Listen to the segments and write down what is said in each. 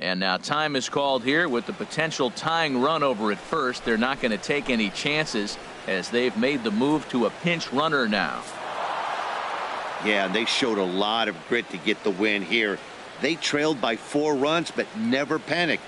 And now time is called here with the potential tying run over at first. They're not going to take any chances as they've made the move to a pinch runner now. Yeah, they showed a lot of grit to get the win here. They trailed by 4 runs but never panicked.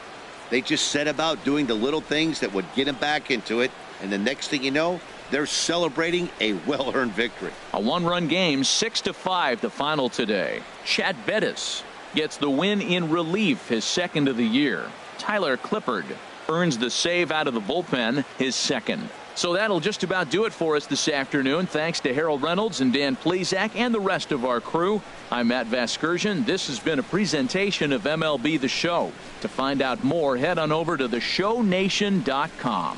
They just set about doing the little things that would get them back into it. And the next thing you know, they're celebrating a well-earned victory. A 1-run game, 6-5 the final today. Chad Bettis gets the win in relief, his second of the year. Tyler Clippard earns the save out of the bullpen, his second. So that'll just about do it for us this afternoon. Thanks to Harold Reynolds and Dan Plesac and the rest of our crew. I'm Matt Vasgersian. This has been a presentation of MLB The Show. To find out more, head on over to theshownation.com.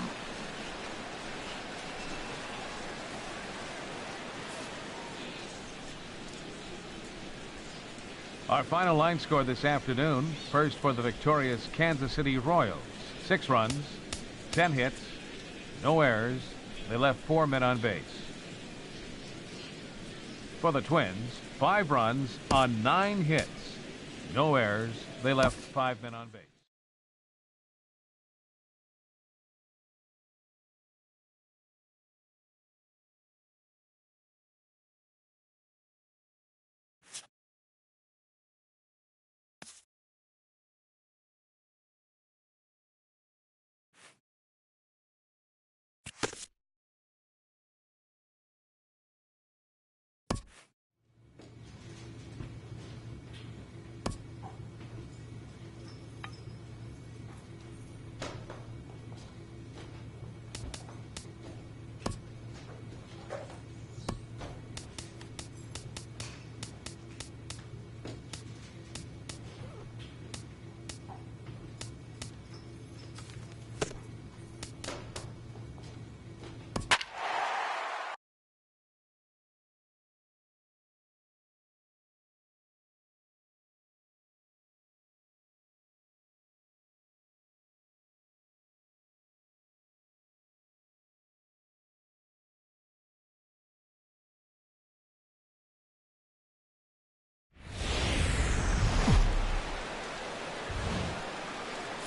Our final line score this afternoon. First for the victorious Kansas City Royals. 6 runs, 10 hits, no errors. They left 4 men on base. For the Twins, 5 runs on 9 hits, no errors. They left 5 men on base.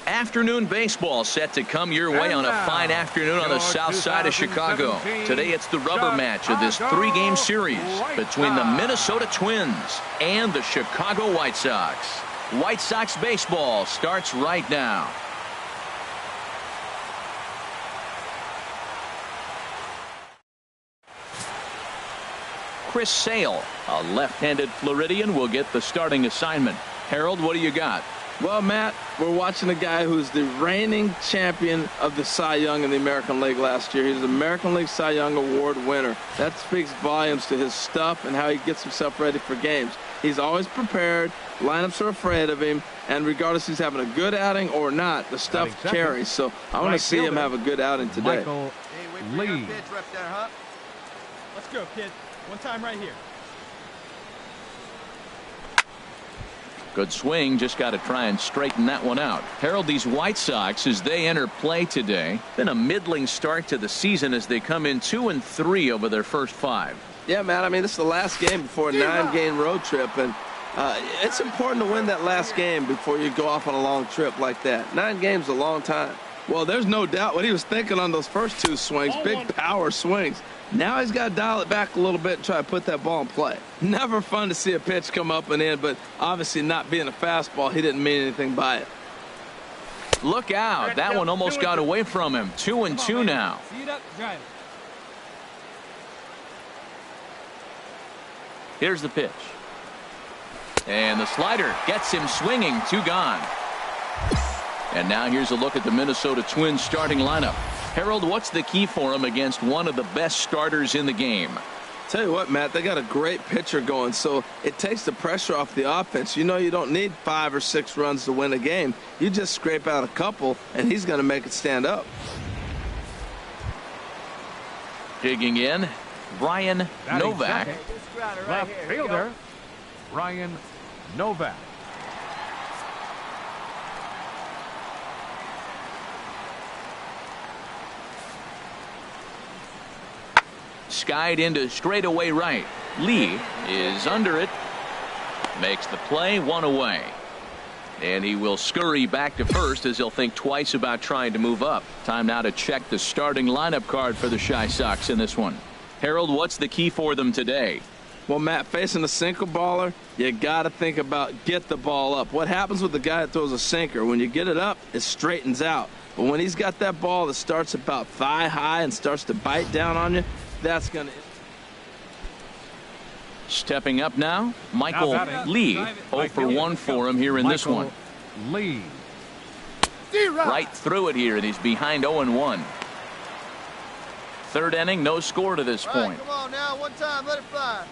Afternoon baseball set to come your way on a fine afternoon on the south side of Chicago. Today it's the rubber match of this 3-game series between the Minnesota Twins and the Chicago White Sox. White Sox baseball starts right now. Chris Sale, a left-handed Floridian, will get the starting assignment. Harold, what do you got? Well, Matt, we're watching a guy who's the reigning champion of the Cy Young in the American League last year. He's the American League Cy Young Award winner. That speaks volumes to his stuff and how he gets himself ready for games. He's always prepared. Lineups are afraid of him. And regardless if he's having a good outing or not, the stuff carries. So I want to see him have a good outing today. Michael Lee. Let's go, kid. One time right here. Good swing, just got to try and straighten that one out. Harold, these White Sox, as they enter play today, been a middling start to the season as they come in 2-3 over their first 5. Yeah, Matt, I mean, this is the last game before a 9-game road trip, and it's important to win that last game before you go off on a long trip like that. 9 games is a long time. Well, there's no doubt what he was thinking on those first 2 swings, big power swings. Now he's got to dial it back a little bit and try to put that ball in play. Never fun to see a pitch come up and in, but obviously not being a fastball, he didn't mean anything by it. Look out. That one almost got away from him. 2-2 now. Here's the pitch. And the slider gets him swinging. 2 gone. And now here's a look at the Minnesota Twins starting lineup. Harold, what's the key for him against one of the best starters in the game? Tell you what, Matt, they got a great pitcher going, so it takes the pressure off the offense. You know you don't need 5 or 6 runs to win a game. You just scrape out a couple, and he's going to make it stand up. Digging in, Brian Novak. Left fielder, Brian Novak. Skied into straightaway right. Lee is under it. Makes the play, 1 away. And he will scurry back to first as he'll think twice about trying to move up. Time now to check the starting lineup card for the Chi Sox in this one. Harold, what's the key for them today? Well, Matt, facing a sinker baller, you got to think about get the ball up. What happens with the guy that throws a sinker? When you get it up, it straightens out. But when he's got that ball that starts about thigh high and starts to bite down on you, that's going to... Stepping up now, Michael Lee. 0 for 1 for him here in this one. Lee. Right through it here, and he's behind 0-1. Third inning, no score to this point. Come on now, one time, let it fly.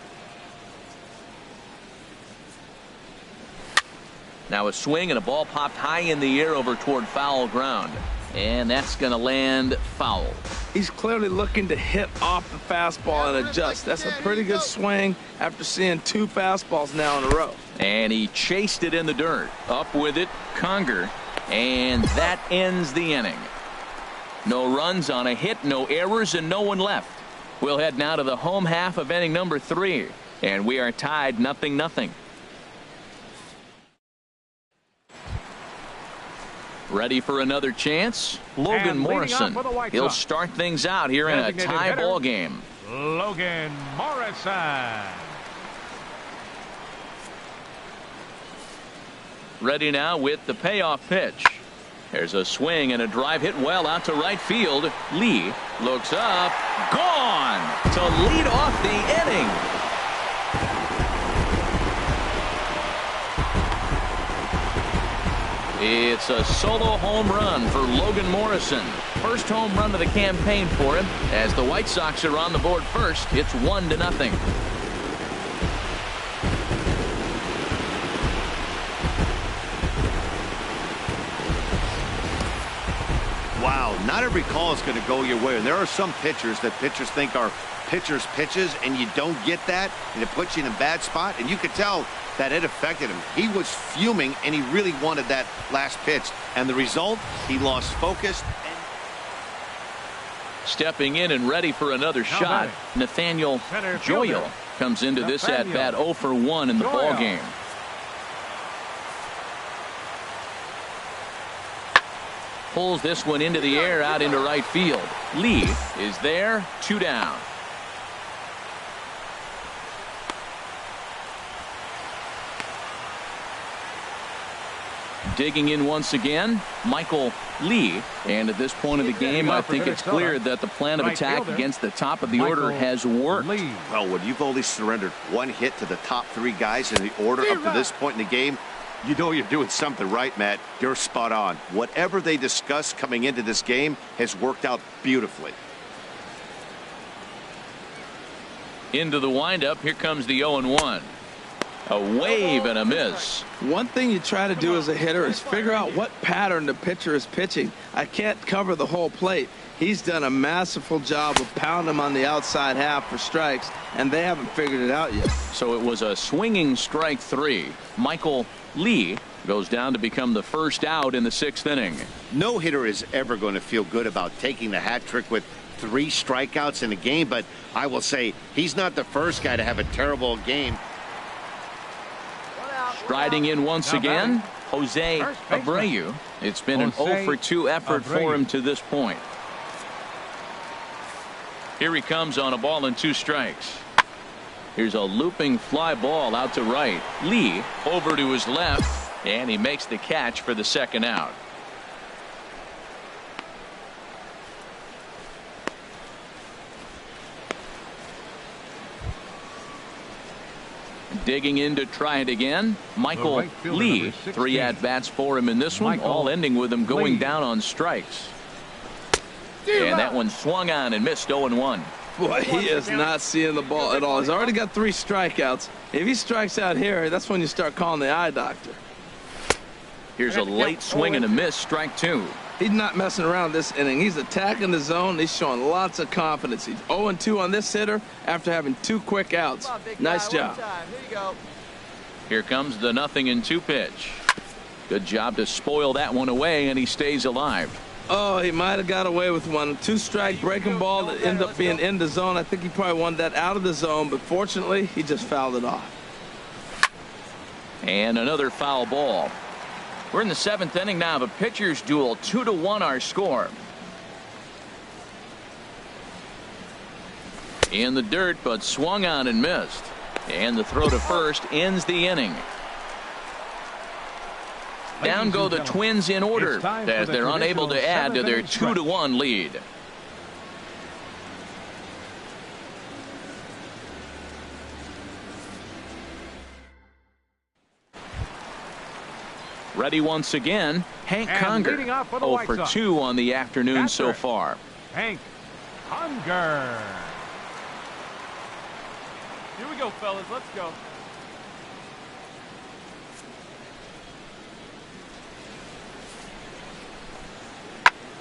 Now a swing and a ball popped high in the air over toward foul ground. And that's going to land foul. He's clearly looking to hit off the fastball and adjust. That's a pretty good swing after seeing 2 fastballs now in a row. And he chased it in the dirt. Up with it, Conger. And that ends the inning. No runs on a hit, no errors, and no one left. We'll head now to the home half of inning number 3. And we are tied 0-0. Ready for another chance? Logan Morrison. He'll start things out here in a tie ball game. Logan Morrison. Ready now with the payoff pitch. There's a swing and a drive hit well out to right field. Lee looks up. Gone to lead off the inning. It's a solo home run for Logan Morrison. First home run of the campaign for him. As the White Sox are on the board first, it's 1-0. Wow, not every call is going to go your way. And there are some pitchers that pitchers think are pitchers' pitches, and you don't get that, and it puts you in a bad spot. And you could tell that it affected him. He was fuming, and he really wanted that last pitch. And the result, he lost focus. Stepping in and ready for another shot, Nathaniel Joyal comes into this at bat 0 for 1 in the ball game. Pulls this one into the air out into right field. Lee is there, 2 down. Digging in once again, Michael Lee. And at this point of the game, I think it's clear that the plan of attack against the top of the order has worked. Well, when you've only surrendered 1 hit to the top 3 guys in the order up to this point in the game, you know you're doing something right, Matt. You're spot on. Whatever they discussed coming into this game has worked out beautifully. Into the windup, here comes the 0-1. A wave and a miss. One thing you try to do as a hitter is figure out what pattern the pitcher is pitching. I can't cover the whole plate. He's done a masterful job of pounding him on the outside half for strikes, and they haven't figured it out yet. So it was a swinging strike 3. Michael Lee goes down to become the first out in the 6th inning. No hitter is ever going to feel good about taking the hat trick with 3 strikeouts in a game, but I will say he's not the first guy to have a terrible game. Striding in once again, Jose Abreu. It's been an 0 for 2 effort for him to this point. Here he comes on a ball and 2 strikes. Here's a looping fly ball out to right. Lee over to his left, and he makes the catch for the 2nd out. Digging in to try it again, Michael Lee. 3 at-bats for him in this one, all ending with him going down on strikes. And that one swung on and missed 0-1. Boy, he is not seeing the ball at all. He's already got 3 strikeouts. If he strikes out here, that's when you start calling the eye doctor. Here's a late swing and a miss, strike 2. He's not messing around this inning. He's attacking the zone. He's showing lots of confidence. He's 0-2 on this hitter after having 2 quick outs. Nice job. Here you go. Here comes the 0-2 pitch. Good job to spoil that one away, and he stays alive. Oh, he might have got away with one. 2-strike breaking ball that ended up being in the zone. I think he probably wanted that out of the zone, but fortunately, he just fouled it off. And another foul ball. We're in the 7th inning now of a pitcher's duel. 2-1 our score. In the dirt, but swung on and missed. And the throw to first ends the inning. Down go the Twins in order as they're unable to add to their 2-1 lead. Ready once again, Hank Conger. 0 for 2 on the afternoon so far. Hank Conger. Here we go, fellas. Let's go.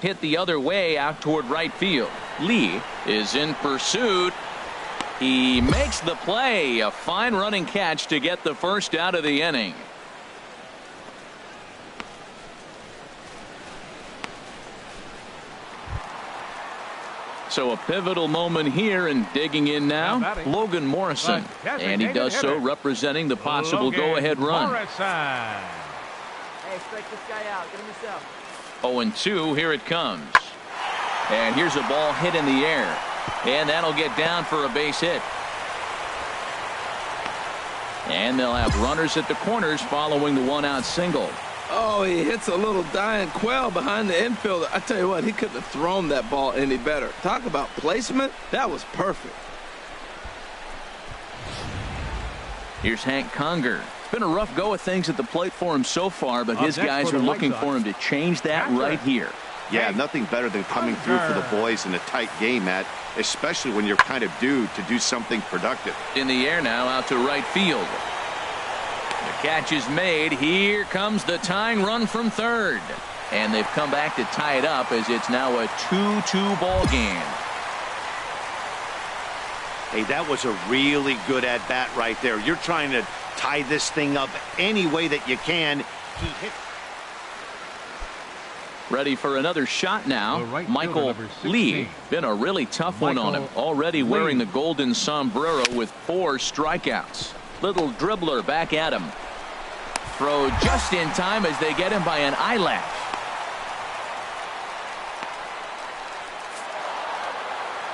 Hit the other way out toward right field. Lee is in pursuit. He makes the play. A fine running catch to get the first out of the inning. So a pivotal moment here, and digging in now, Logan Morrison. And he does so representing the possible go-ahead run. Hey, strike this guy out. Get him yourself. 0-2, here it comes. And here's a ball hit in the air. And that'll get down for a base hit. And they'll have runners at the corners following the one-out single. Oh, he hits a little dying quail behind the infielder. I tell you what, he couldn't have thrown that ball any better. Talk about placement. That was perfect. Here's Hank Conger. It's been a rough go of things at the plate for him so far, but his guys are looking for him to change that right here. Yeah, nothing better than coming through for the boys in a tight game, Matt, especially when you're kind of due to do something productive. In the air now, out to right field. The catch is made. Here comes the tying run from third. And they've come back to tie it up as it's now a 2-2 ball game. Hey, that was a really good at-bat right there. You're trying to tie this thing up any way that you can. He hit. Ready for another shot now. Michael Lee. Been a really tough one on him. Already wearing the golden sombrero with 4 strikeouts. Little dribbler back at him. Throw just in time as they get him by an eyelash.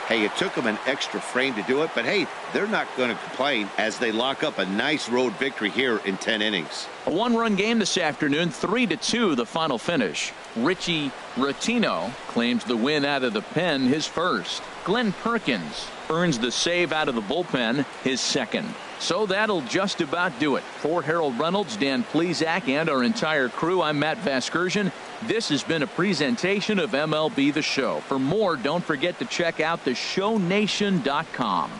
Hey, it took them an extra frame to do it, but hey, they're not going to complain as they lock up a nice road victory here in 10 innings. A 1-run game this afternoon, 3-2 the final finish. Richie Rotino claims the win out of the pen, his first. Glenn Perkins earns the save out of the bullpen, his second. So that'll just about do it. For Harold Reynolds, Dan Plesac, and our entire crew, I'm Matt Vasgersian. This has been a presentation of MLB The Show. For more, don't forget to check out theshownation.com.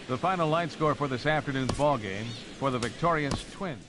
The final line score for this afternoon's ball game for the victorious Twins.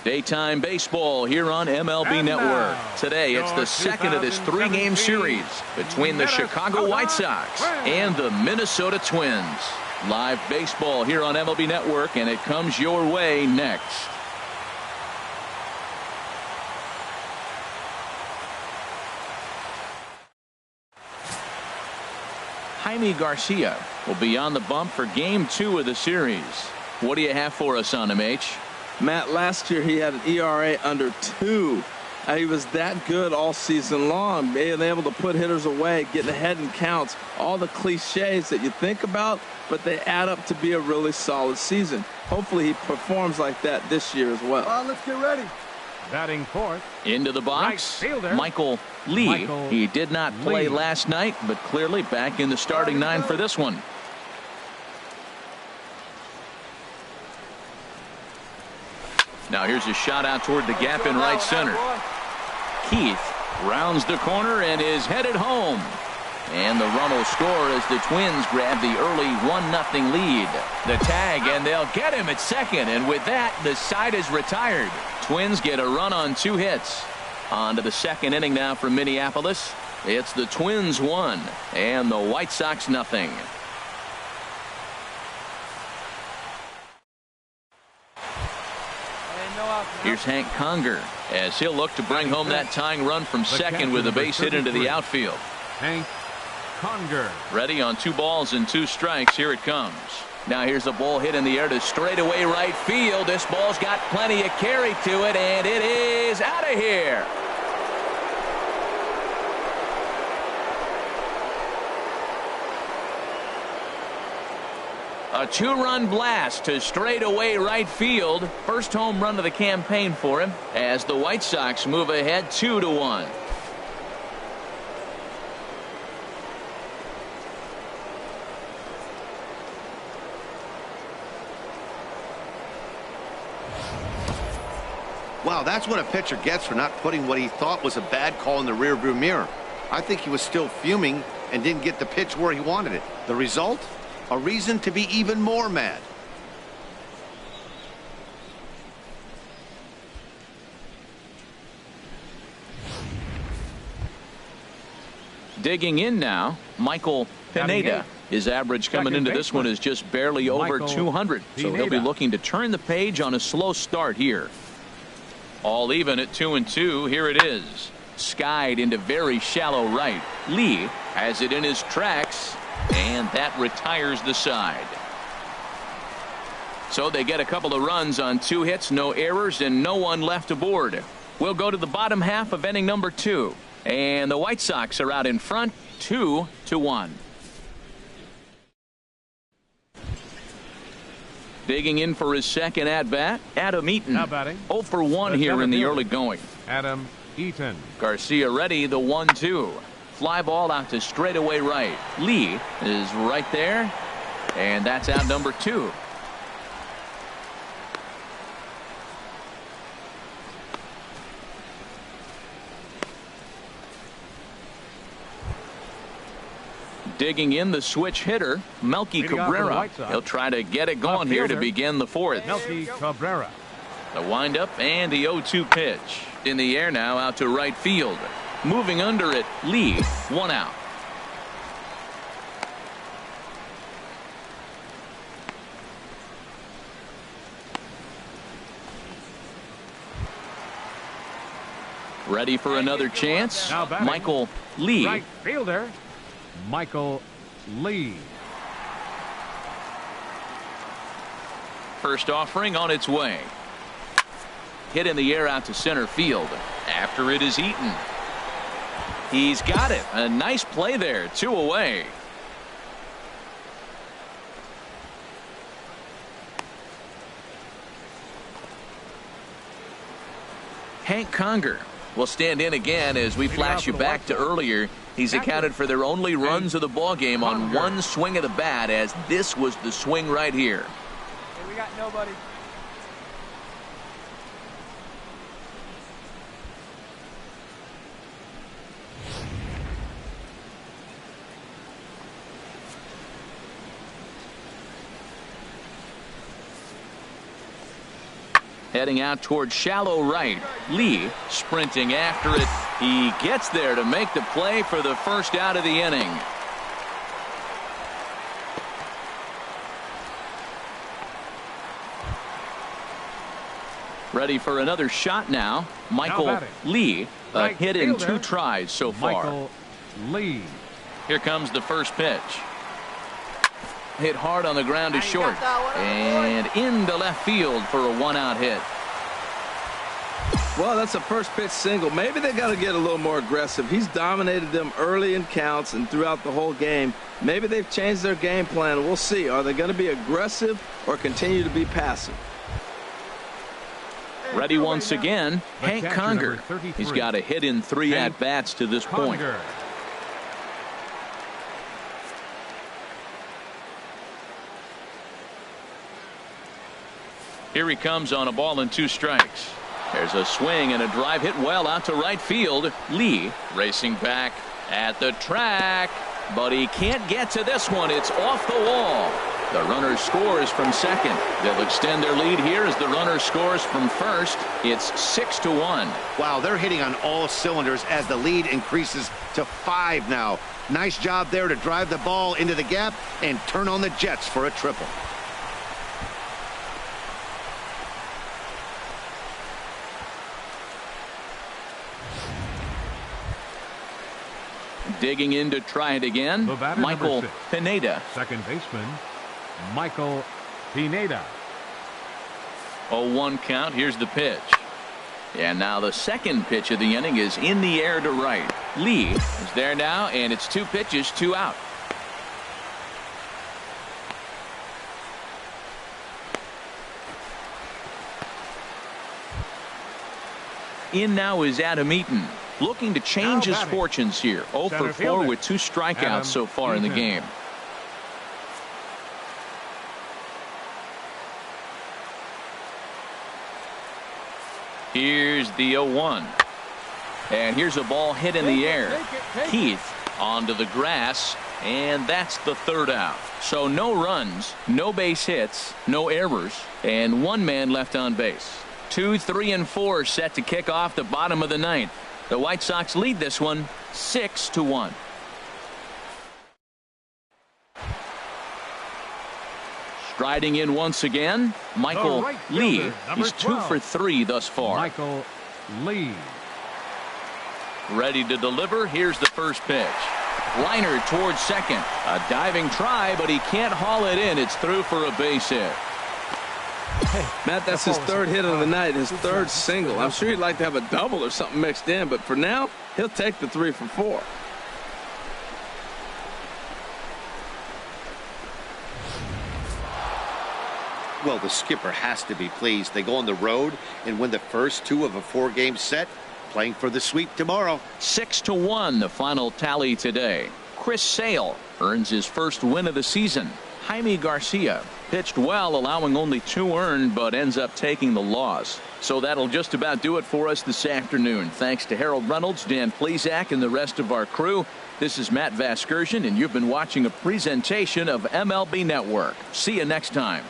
Daytime baseball here on MLB And Network. now, Today, it's the your second of this 3-game 2017 series between the Chicago White Sox and the Minnesota Twins. Live baseball here on MLB Network, and it comes your way next. Jaime Garcia will be on the bump for Game 2 of the series. What do you have for us on him, H? Matt, last year he had an ERA under 2. He was that good all season long, being able to put hitters away, getting ahead in counts, all the cliches that you think about, but they add up to be a really solid season. Hopefully he performs like that this year as well. Let's get ready. Batting fourth. Into the box, Right fielder, Michael Lee. Michael He did not play Lee. last night, but clearly back in the starting 9 for this one. Now here's a shot out toward the gap in right center. Keith rounds the corner and is headed home. And the run will score as the Twins grab the early 1-0 lead. The tag, and they'll get him at second. And with that, the side is retired. Twins get a run on 2 hits. On to the second inning now from Minneapolis. It's the Twins 1 and the White Sox 0. Here's Hank Conger as he'll look to bring home that tying run from second with a base hit into the outfield. Hank Conger. Ready on 2 balls and 2 strikes. Here it comes. Now here's a ball hit in the air to straightaway right field. This ball's got plenty of carry to it, and it is out of here. A 2-run blast to straightaway right field. First home run of the campaign for him as the White Sox move ahead 2-1. Wow, that's what a pitcher gets for not putting what he thought was a bad call in the rearview mirror. I think he was still fuming and didn't get the pitch where he wanted it. The result? A reason to be even more mad. Digging in now, Michael Pineda. His average coming Second into this one is just barely over Michael 200. So he'll be Pineda. looking to turn the page on a slow start here. All even at 2-2. Here it is. Skied into very shallow right. Lee has it in his tracks, and that retires the side. So they get a couple of runs on 2 hits, no errors, and no one left aboard. We'll go to the bottom half of inning number 2. And the White Sox are out in front 2-1. Digging in for his second at-bat, Adam Eaton. Now batting. 0 for 1 The here center in the fielder. early going. Adam Eaton. Garcia ready, the 1-2. Fly ball out to straightaway right. Lee is right there, and that's out number 2. Digging in the switch hitter, Melky Leading off for the Cabrera. White Sox. He'll try to get it going here to fielder. begin the 4th. Melky Cabrera. The windup and the 0-2 pitch. In the air now out to right field. Moving under it, Lee, 1 out. Ready for another chance? Now batting. Michael Lee. Right fielder. Michael Lee. First offering on its way. Hit in the air out to center field. After it is Eaton. He's got it. A nice play there. 2 away. Hank Conger will stand in again as we flash you back to earlier. He's accounted for their only runs of the ball game on 1 swing of the bat, as this was the swing right here. Hey, we got nobody. Heading out towards shallow right. Lee sprinting after it. He gets there to make the play for the first out of the inning. Ready for another shot now. Michael Lee, a hit in 2 tries so far. Michael Lee. Here comes the first pitch. Hit hard on the ground to short. And into left field for a 1-out hit. Well, that's a first pitch single. Maybe they got to get a little more aggressive. He's dominated them early in counts and throughout the whole game. Maybe they've changed their game plan. We'll see. Are they going to be aggressive or continue to be passive? Ready once again, Hank Conger. He's got a hit in 3 at-bats to this point. Here he comes on a ball and 2 strikes. There's a swing and a drive hit well out to right field. Lee racing back at the track, but he can't get to this one. It's off the wall. The runner scores from second. They'll extend their lead here as the runner scores from first. It's 6-1. Wow, they're hitting on all cylinders as the lead increases to 5 now. Nice job there to drive the ball into the gap and turn on the Jets for a triple. Digging in to try it again, Michael Pineda. Second baseman, Michael Pineda. 0-1 count. Here's the pitch. And now the second pitch of the inning is in the air to right. Lee is there now, and it's 2 pitches, 2 out. In now is Adam Eaton, looking to change his fortunes here. 0 for 4 with 2 strikeouts so far in the game. Here's the 0-1. And here's a ball hit in the air. Keith onto the grass, and that's the 3rd out. So no runs, no base hits, no errors, and 1 man left on base. 2, 3, and 4 set to kick off the bottom of the 9th. The White Sox lead this one 6-1. Striding in once again, Michael Lee. He's 2 for 3 thus far. Michael Lee. Ready to deliver. Here's the first pitch. Liner towards second. A diving try, but he can't haul it in. It's through for a base hit. Matt, that's his 3rd hit of the night, his 3rd single. I'm sure he'd like to have a double or something mixed in, but for now, he'll take the 3 for 4. Well, the skipper has to be pleased. They go on the road and win the first 2 of a 4-game set, playing for the sweep tomorrow. 6-1 the final tally today. Chris Sale earns his first win of the season. Jaime Garcia pitched well, allowing only 2 earned, but ends up taking the loss. So that'll just about do it for us this afternoon. Thanks to Harold Reynolds, Dan Plesac, and the rest of our crew. This is Matt Vasgersian, and you've been watching a presentation of MLB Network. See you next time.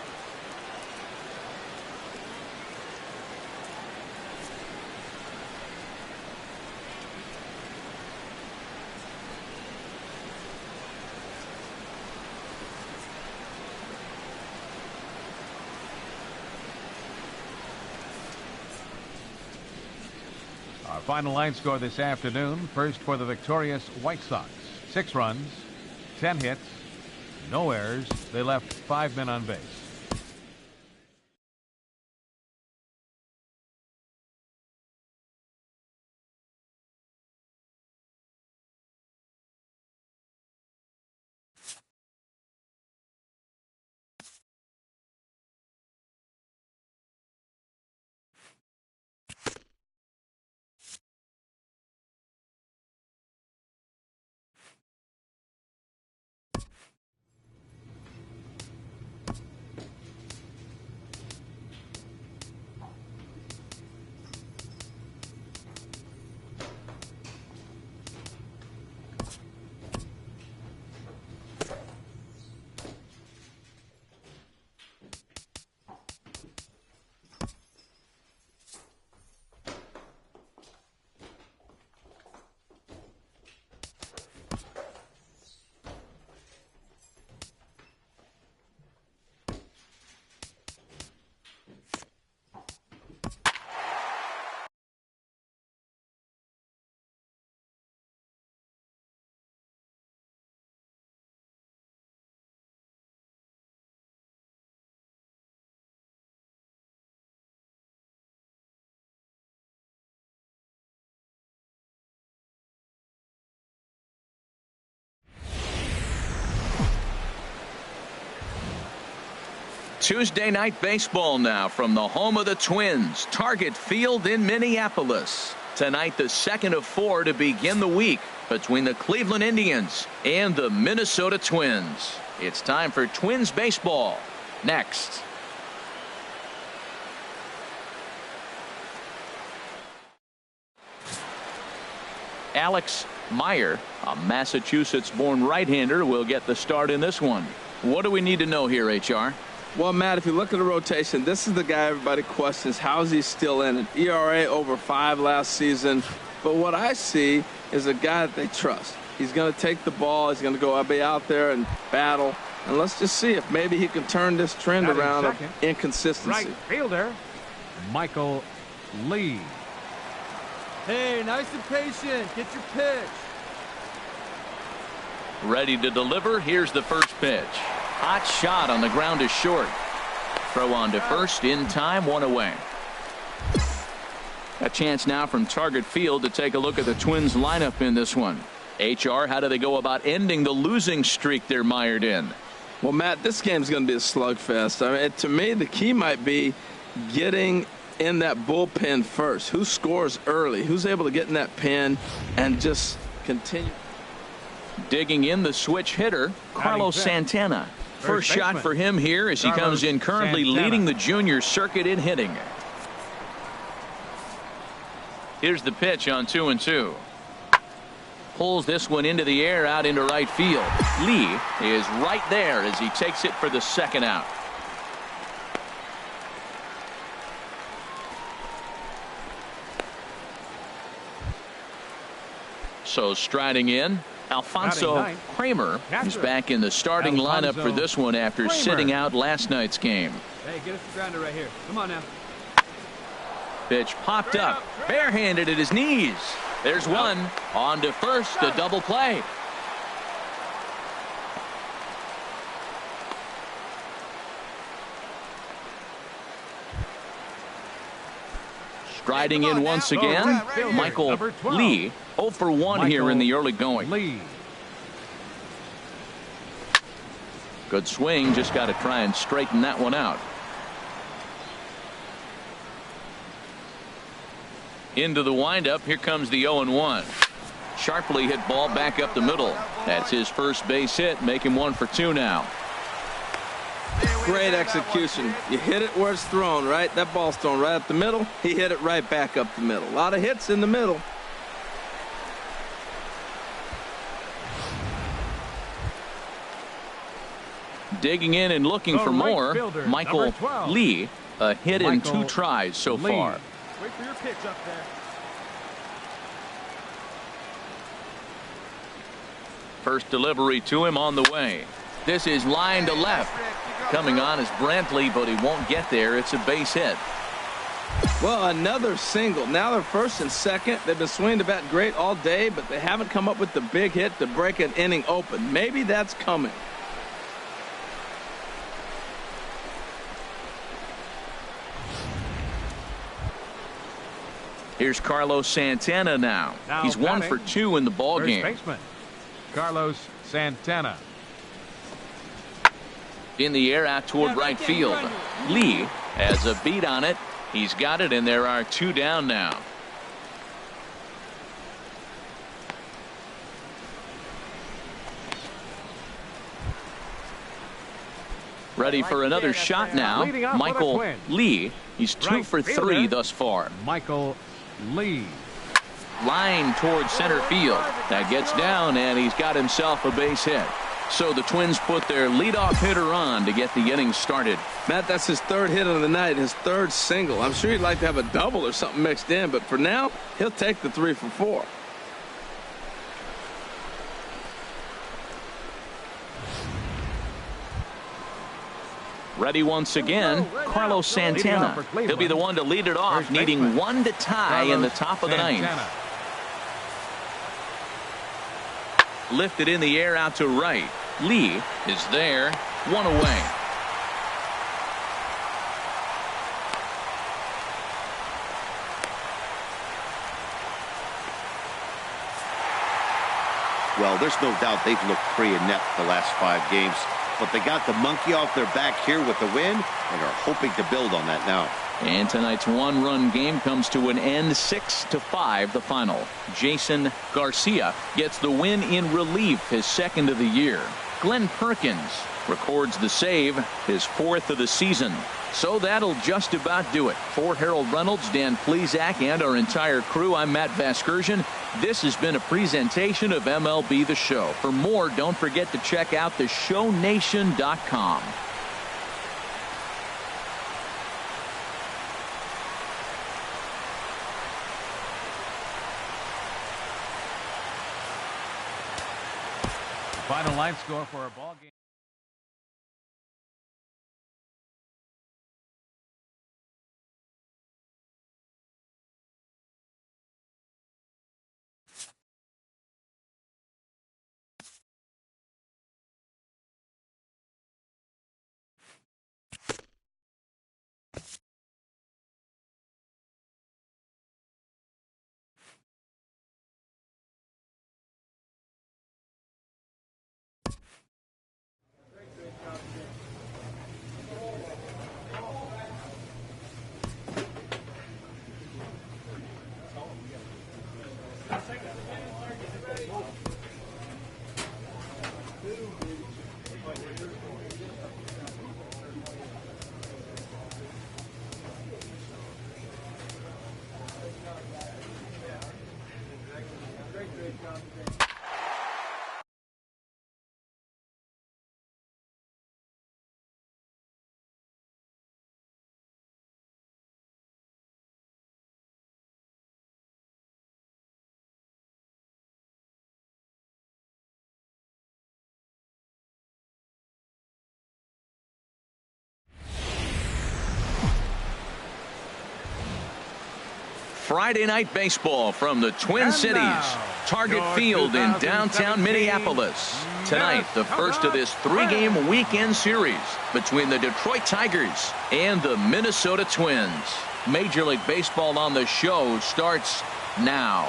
Final line score this afternoon. First for the victorious White Sox. 6 runs, 10 hits, no errors. They left 5 men on base. Tuesday night baseball now from the home of the Twins, Target Field in Minneapolis. Tonight, the second of 4 to begin the week between the Cleveland Indians and the Minnesota Twins. It's time for Twins baseball. Next. Alex Meyer, a Massachusetts-born right-hander, will get the start in this one. What do we need to know here, HR? Well, Matt, if you look at the rotation, this is the guy everybody questions. How is he still in it? ERA over 5 last season. But what I see is a guy that they trust. He's going to take the ball. He's going to go be out there and battle. And let's just see if maybe he can turn this trend around of inconsistency. Right fielder, Michael Lee. Hey, nice and patient. Get your pitch. Ready to deliver. Here's the first pitch. Hot shot on the ground is short. Throw on to first in time, 1 away. A chance now from Target Field to take a look at the Twins lineup in this one. HR, how do they go about ending the losing streak they're mired in? Well, Matt, this game's going to be a slugfest. I mean, to me, the key might be getting in that bullpen first. Who scores early? Who's able to get in that pen and just continue? Digging in the switch hitter, Carlos Santana. First shot for him here as he comes in currently leading the junior circuit in hitting. Here's the pitch on 2-2. Pulls this one into the air out into right field. Lee is right there as he takes it for the second out. So striding in, Alfonso Kramer is back in the starting lineup for this one after sitting out last night's game. Hey, get us the grounder right here. Come on now. Pitch popped up, barehanded at his knees. There's one. On to first, a double play. Striding in once again, Michael Lee. 0 for 1 here in the early going. Lee. Good swing, just got to try and straighten that one out. Into the windup, here comes the 0-1. Sharply hit ball back up the middle. That's his first base hit, make him 1 for 2 now. Great execution. You hit it where it's thrown, right? That ball's thrown right up the middle. He hit it right back up the middle. A lot of hits in the middle. Digging in and looking for more, Michael Lee. A hit in 2 tries so far. Wait for your pitch up there. First delivery to him on the way. This is line to left. Coming on is Brantley, but he won't get there. It's a base hit. Well, another single. Now they're first and second. They've been swinging the bat great all day, but they haven't come up with the big hit to break an inning open. Maybe that's coming. Here's Carlos Santana now. He's 1 for 2 in the ball game. Baseman, Carlos Santana. In the air out toward right field. Lee has a beat on it. He's got it, and there are 2 down now. Ready for another shot now. Michael Lee. He's 2 for 3 thus far. Michael Lee. Line towards center field. That gets down, and he's got himself a base hit. So the Twins put their leadoff hitter on to get the inning started. Matt, that's his 3rd hit of the night, his 3rd single. I'm sure he'd like to have a double or something mixed in, but for now, he'll take the 3 for 4. Ready once again, Carlos Santana. He'll be the one to lead it off, needing 1 to tie in the top of the 9th. Lifted in the air out to right. Lee is there, 1 away. Well, there's no doubt they've looked pretty inept the last 5 games. but they got the monkey off their back here with the win and are hoping to build on that now. And tonight's one-run game comes to an end, 6-5 the final. Jason Garcia gets the win in relief, his second of the year. Glenn Perkins records the save, his fourth of the season. So that'll just about do it. For Harold Reynolds, Dan Plesac, and our entire crew, I'm Matt Vasgersian. This has been a presentation of MLB The Show. For more, don't forget to check out theshownation.com. Final line score for a ball game. Friday night baseball from the Twin Cities. Target Field in downtown Minneapolis. Tonight, the first of this three-game weekend series between the Detroit Tigers and the Minnesota Twins. Major League Baseball on the Show starts now.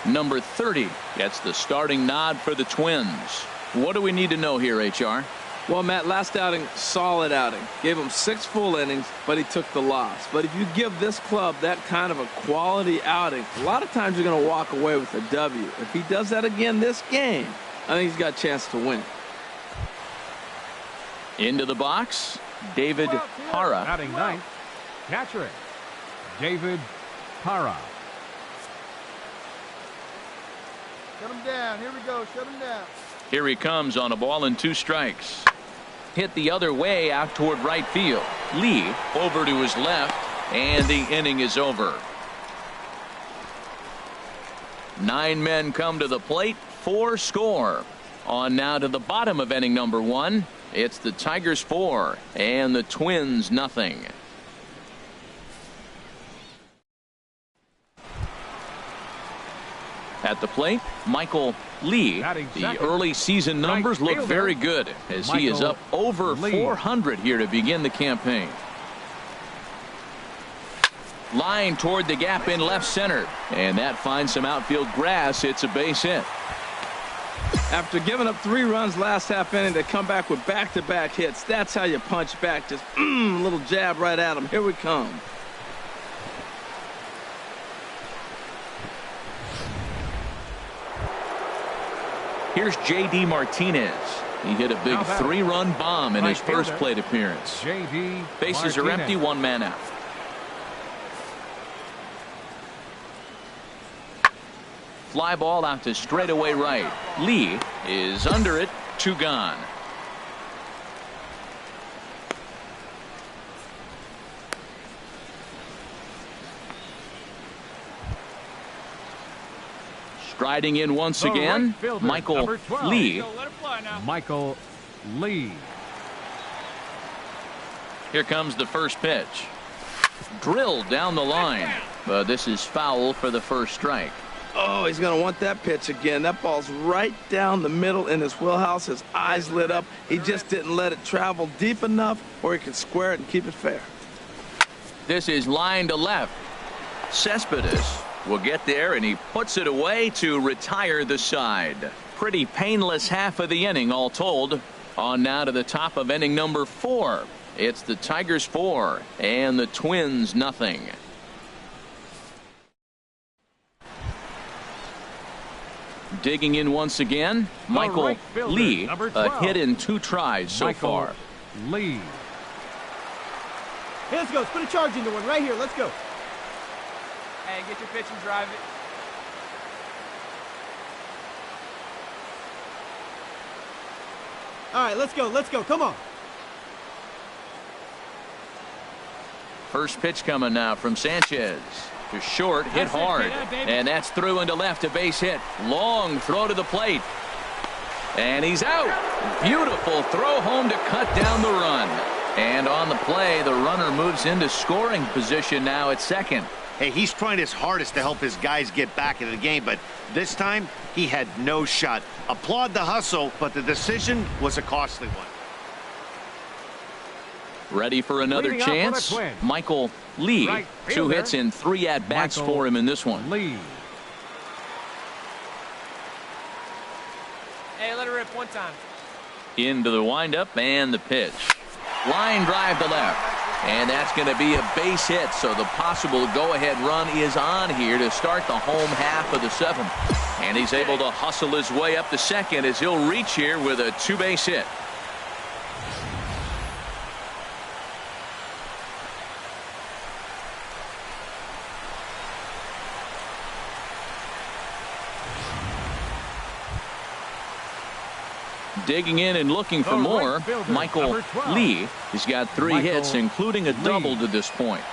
Number 30 gets the starting nod for the Twins. What do we need to know here, HR? Well, Matt, last outing, solid outing. Gave him 6 full innings, but he took the loss. But if you give this club that kind of a quality outing, a lot of times you're going to walk away with a W. If he does that again this game, I think he's got a chance to win. Into the box, David Parra. Batting ninth, catcher, David Parra. Shut him down. Here we go. Shut him down. Here he comes on a ball and 2 strikes. Hit the other way out toward right field. Lee over to his left, and the inning is over. 9 men come to the plate, 4 score. On now to the bottom of inning number 1. It's the Tigers 4 and the Twins nothing. At the plate, Michael Lee. The early season numbers look very good as he is up over 400 here to begin the campaign. Line toward the gap in left center, and that finds some outfield grass. It's a base hit. After giving up 3 runs last half inning, they come back with back-to-back hits. That's how you punch back. Just a little jab right at them. Here we come. Here's J.D. Martinez. He hit a big 3-run bomb in his first plate appearance. J.D. Bases are empty, 1 man out. Fly ball out to straightaway right. Lee is under it, 2 gone. Striding in once again, Michael Lee. Michael Lee. Here comes the first pitch. Drilled down the line, but this is foul for the first strike. Oh, he's going to want that pitch again. That ball's right down the middle in his wheelhouse. His eyes lit up. He just didn't let it travel deep enough where he could square it and keep it fair. This is line to left. Cespedes will get there, and he puts it away to retire the side. Pretty painless half of the inning all told. On now to the top of inning number 4. It's the Tigers 4 and the Twins nothing. Digging in once again, Michael right fielder, Lee, number a 12. hit in 2 tries so far. Lee. Hey, let's go. Let's put a charge into one right here. Let's go. Hey, get your pitch and drive it. All right, let's go. Let's go. Come on. First pitch coming now from Sanchez. To short, hit That's it, hard. get it, baby. And that's through into left, a base hit. Long throw to the plate. And he's out. Beautiful throw home to cut down the run. And on the play, the runner moves into scoring position now at second. Hey, he's trying his hardest to help his guys get back into the game, but this time he had no shot. Applaud the hustle, but the decision was a costly one. Ready for another Leading off for the chance. Twins. Michael Lee. Right 2 fielder. hits in 3 at-bats Michael for him in this one. Lee. Hey, let it rip one time. Into the windup and the pitch. Line drive to left. And that's going to be a base hit. So the possible go-ahead run is on here to start the home half of the 7th. And he's able to hustle his way up to second as he'll reach here with a 2-base hit. Digging in and looking for The more, right fielder, Michael number 12. Lee. He's got 3 Michael hits, including a Lee. double to this point.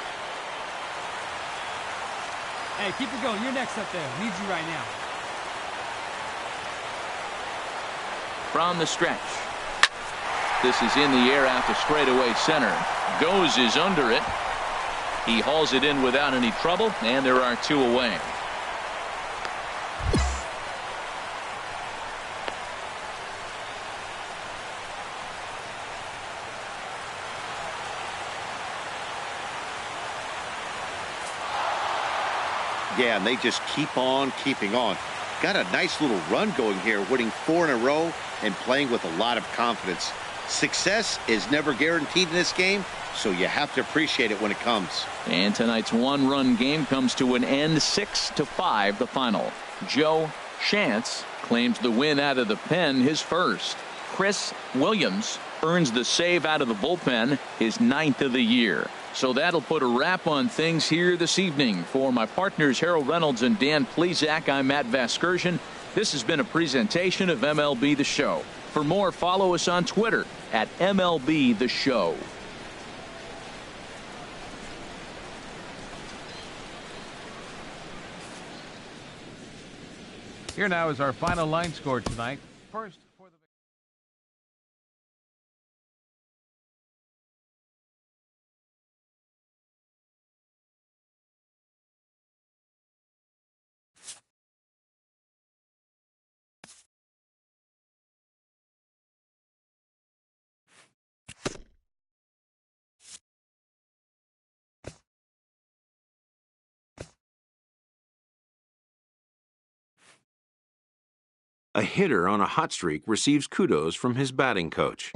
Hey, keep it going. You're next up there. Need you right now. From the stretch. This is in the air out to straightaway center. Goes is under it. He hauls it in without any trouble, and there are 2 away. Yeah, and they just keep on keeping on. Got a nice little run going here, winning 4 in a row and playing with a lot of confidence. Success is never guaranteed in this game, so you have to appreciate it when it comes. And tonight's 1-run game comes to an end, 6-5 the final. Joe Chance claims the win out of the pen, his first. Chris Williams earns the save out of the bullpen, his 9th of the year. So that'll put a wrap on things here this evening. For my partners Harold Reynolds and Dan Plesac, I'm Matt Vasgersian. This has been a presentation of MLB The Show. For more, follow us on Twitter at MLB The Show. Here now is our final line score tonight. First for the A hitter on a hot streak receives kudos from his batting coach.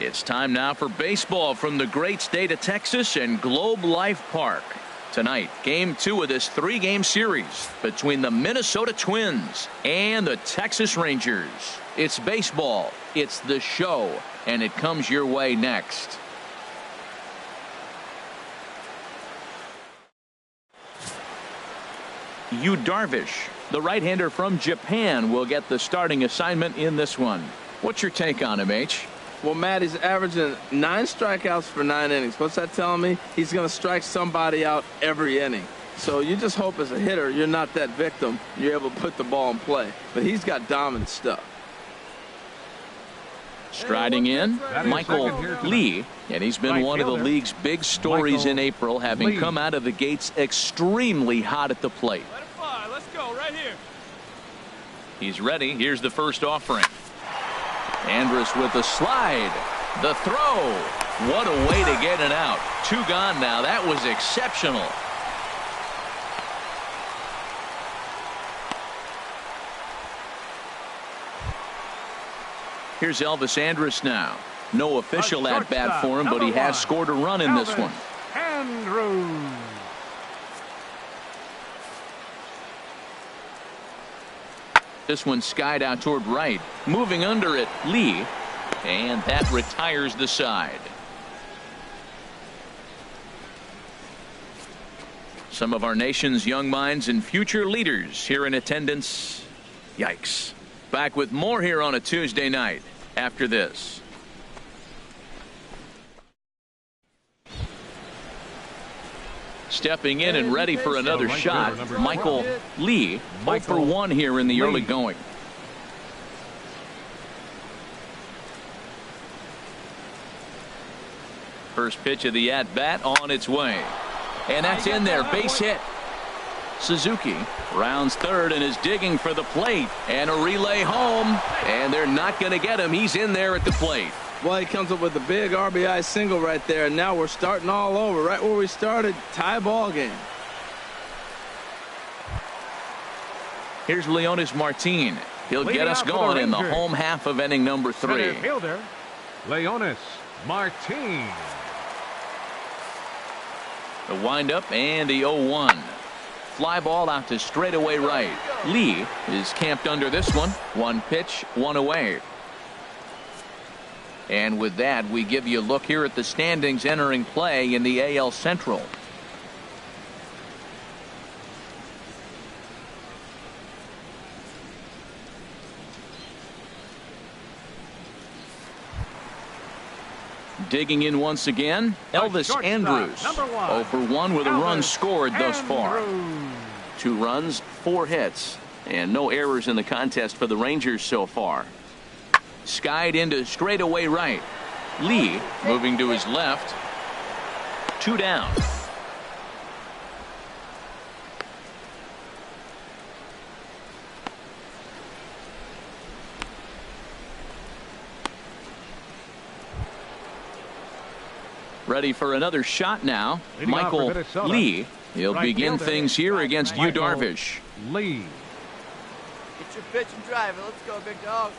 It's time now for baseball from the great state of Texas and Globe Life Park. Tonight, game 2 of this 3-game series between the Minnesota Twins and the Texas Rangers. It's baseball, it's the show, and it comes your way next. Yu Darvish, the right-hander from Japan, will get the starting assignment in this one. What's your take on him, H? Well, Matt, he's averaging 9 strikeouts for 9 innings. What's that telling me? He's going to strike somebody out every inning. So you just hope as a hitter you're not that victim. You're able to put the ball in play. But he's got dominant stuff. Striding in, Michael Lee, and he's been one of the league's big stories in April, having come out of the gates extremely hot at the plate. Let it fly. Let's go right here. He's ready. Here's the first offering. Andrus with the slide. The throw. What a way to get it out. 2 gone now. That was exceptional. Here's Elvis Andrus now. No official at-bat for him, but he has scored a run in this one. Andrus. This one skied out toward right. Moving under it, Lee. And that retires the side. Some of our nation's young minds and future leaders here in attendance. Yikes. Back with more here on a Tuesday night after this. Stepping in and ready for another shot, Michael Lee, 0 for 1 here in the early going. First pitch of the at-bat on its way. And that's in there, base hit. Suzuki rounds third and is digging for the plate. And a relay home. And they're not going to get him. He's in there at the plate. Well, he comes up with a big RBI single right there, and now we're starting all over. Right where we started, tie ball game. Here's Leonys Martin. He'll get us going in the home half of inning number 3. Center fielder, Leonys Martin. The windup and the 0-1. Fly ball out to straightaway right. Lee is camped under this one. 1 pitch, 1 away. And with that, we give you a look here at the standings entering play in the AL Central. Digging in once again, Elvis Andrus. 0 for 1 with a run scored thus far. 2 runs, 4 hits, and no errors in the contest for the Rangers so far. Skied into straightaway right. Lee moving to his left. 2 down. Ready for another shot now. Michael Lee. He'll begin things here against Yu Darvish. Lee. Get your pitch and drive it. Let's go, big dog.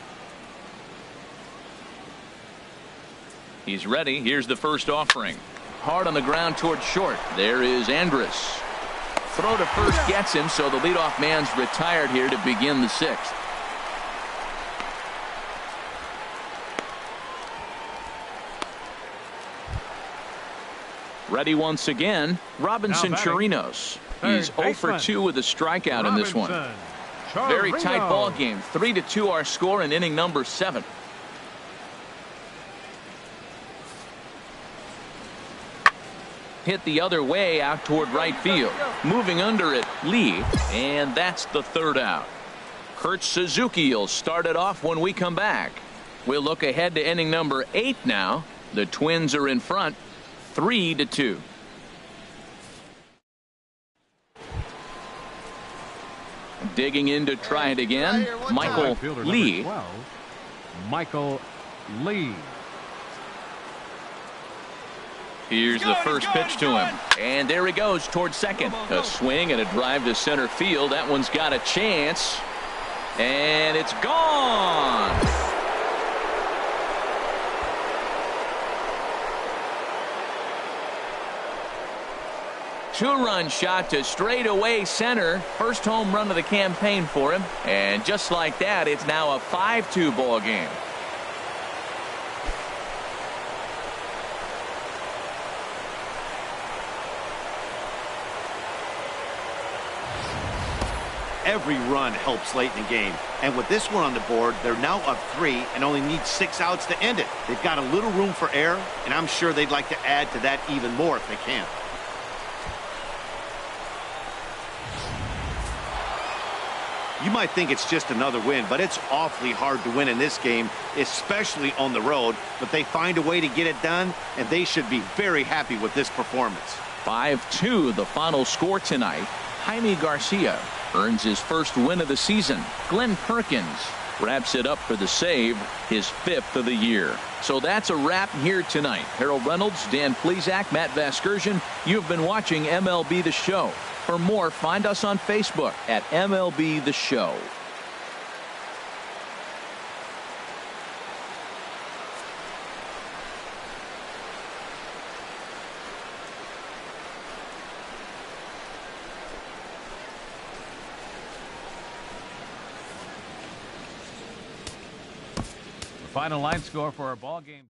He's ready. Here's the first offering. Hard on the ground toward short. There is Andrus. Throw to first gets him, so the leadoff man's retired here to begin the 6th. Ready once again, Robinson Chirinos. He's 0 for 2 with a strikeout in this one. Very tight ball game. 3-2 our score in inning number 7. Hit the other way out toward right field. Moving under it, Lee, and that's the 3rd out. Kurt Suzuki will start it off when we come back. We'll look ahead to inning number 8 now. The Twins are in front, 3-2. Digging in to try it again, Michael Lee. Michael Lee. Here's the first pitch to him. And there he goes towards second. A swing and a drive to center field. That one's got a chance. And it's gone. Two-run shot to straightaway center. First home run of the campaign for him. And just like that, it's now a 5-2 ball game. Every run helps late in the game. And with this one on the board, they're now up 3 and only need 6 outs to end it. They've got a little room for error, and I'm sure they'd like to add to that even more if they can. You might think it's just another win, but it's awfully hard to win in this game, especially on the road. But they find a way to get it done, and they should be very happy with this performance. 5-2 the final score tonight. Jaime Garcia earns his first win of the season. Glenn Perkins wraps it up for the save, his 5th of the year. So that's a wrap here tonight. Harold Reynolds, Dan Plesac, Matt Vasgersian. You've been watching MLB The Show. For more, find us on Facebook at MLB The Show. Final line score for our ball game.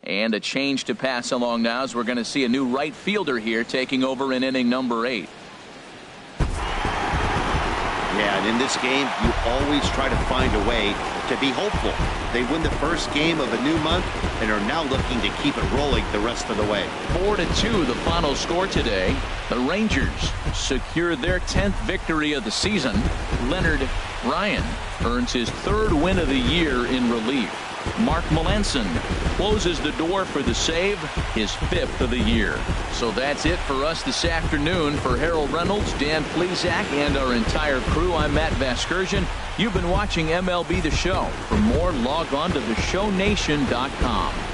And a change to pass along now as we're going to see a new right fielder here taking over in inning number 8. Yeah, and in this game, you always try to find a way to be hopeful. They win the first game of a new month and are now looking to keep it rolling the rest of the way. 4-2 the final score today. The Rangers secure their 10th victory of the season. Leonard Ryan earns his 3rd win of the year in relief. Mark Melanson closes the door for the save, his 5th of the year. So that's it for us this afternoon. For Harold Reynolds, Dan Plesac, and our entire crew, I'm Matt Vasgersian. You've been watching MLB The Show. For more, log on to theshownation.com.